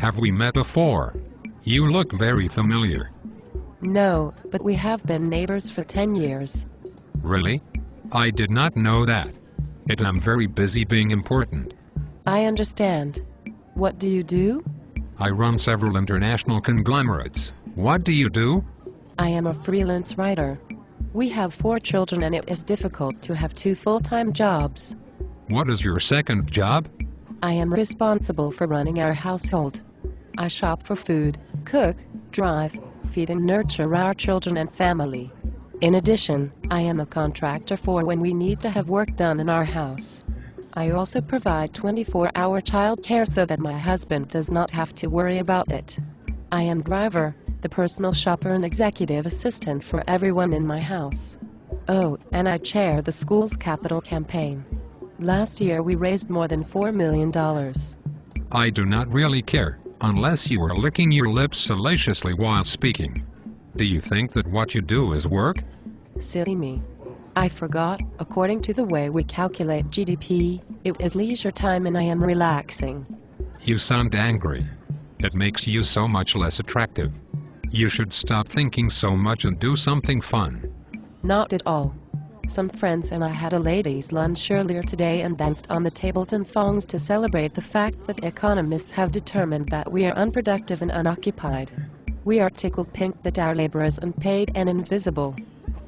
Have we met before? You look very familiar. No, but we have been neighbors for 10 years. Really? I did not know that. I'm very busy being important. I understand. What do you do? I run several international conglomerates. What do you do? I am a freelance writer. We have 4 children and it is difficult to have 2 full-time jobs. What is your second job? I am responsible for running our household. I shop for food, cook, drive, feed and nurture our children and family. In addition, I am a contractor for when we need to have work done in our house. I also provide 24-hour childcare so that my husband does not have to worry about it. I am driver, the personal shopper and executive assistant for everyone in my house. Oh, and I chair the school's capital campaign. Last year we raised more than $4 million. I do not really care, unless you are licking your lips salaciously while speaking. Do you think that what you do is work? Silly me. I forgot, according to the way we calculate GDP, it is leisure time and I am relaxing. You sound angry. It makes you so much less attractive. You should stop thinking so much and do something fun. Not at all. Some friends and I had a ladies' lunch earlier today and danced on the tables and thongs to celebrate the fact that economists have determined that we are unproductive and unoccupied. We are tickled pink that our labor is unpaid and invisible.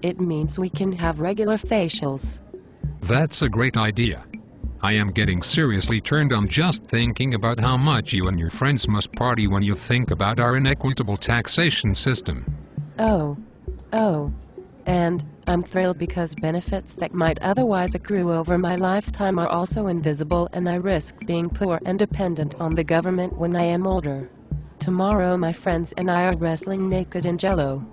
It means we can have regular facials. That's a great idea. I am getting seriously turned on just thinking about how much you and your friends must party when you think about our inequitable taxation system. Oh. And I'm thrilled because benefits that might otherwise accrue over my lifetime are also invisible and I risk being poor and dependent on the government when I am older. Tomorrow my friends and I are wrestling naked in Jell-O.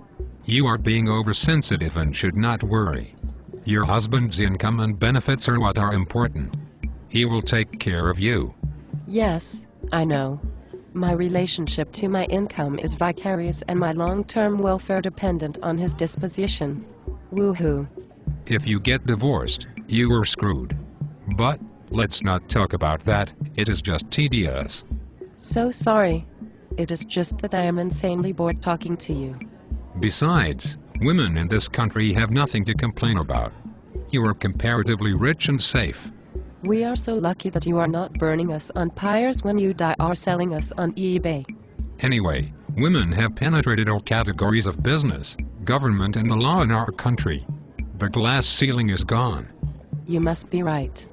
You are being oversensitive and should not worry. Your husband's income and benefits are what are important. He will take care of you. Yes, I know. My relationship to my income is vicarious and my long-term welfare dependent on his disposition. Woohoo. If you get divorced, you are screwed. But, let's not talk about that, it is just tedious. So sorry. It is just that I am insanely bored talking to you. Besides, women in this country have nothing to complain about. You are comparatively rich and safe. We are so lucky that you are not burning us on pyres when you die or selling us on eBay. Anyway, women have penetrated all categories of business, government and the law in our country. The glass ceiling is gone. You must be right.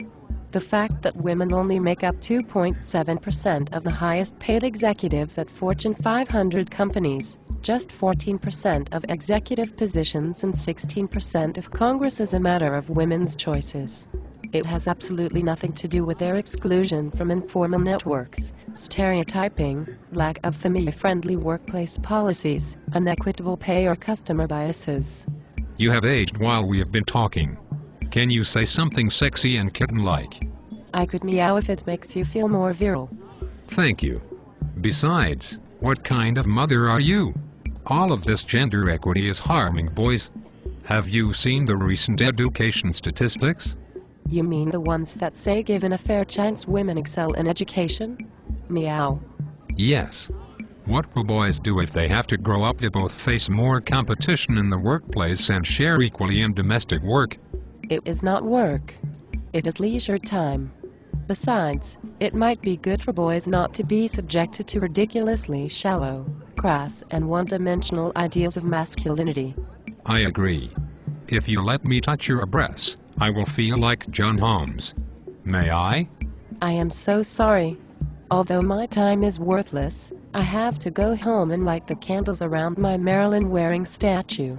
The fact that women only make up 2.7% of the highest paid executives at Fortune 500 companies, just 14% of executive positions and 16% of Congress is a matter of women's choices. It has absolutely nothing to do with their exclusion from informal networks, stereotyping, lack of family-friendly workplace policies, unequitable pay or customer biases. You have aged while we have been talking. Can you say something sexy and kitten-like? I could meow if it makes you feel more virile. Thank you. Besides, what kind of mother are you? All of this gender equity is harming boys. Have you seen the recent education statistics? You mean the ones that say given a fair chance women excel in education? Meow. Yes. What will boys do if they have to grow up to both face more competition in the workplace and share equally in domestic work? It is not work. It is leisure time. Besides, it might be good for boys not to be subjected to ridiculously shallow, crass, and one-dimensional ideas of masculinity. I agree. If you let me touch your breasts, I will feel like John Holmes. May I? I am so sorry. Although my time is worthless, I have to go home and light the candles around my Marilyn wearing statue.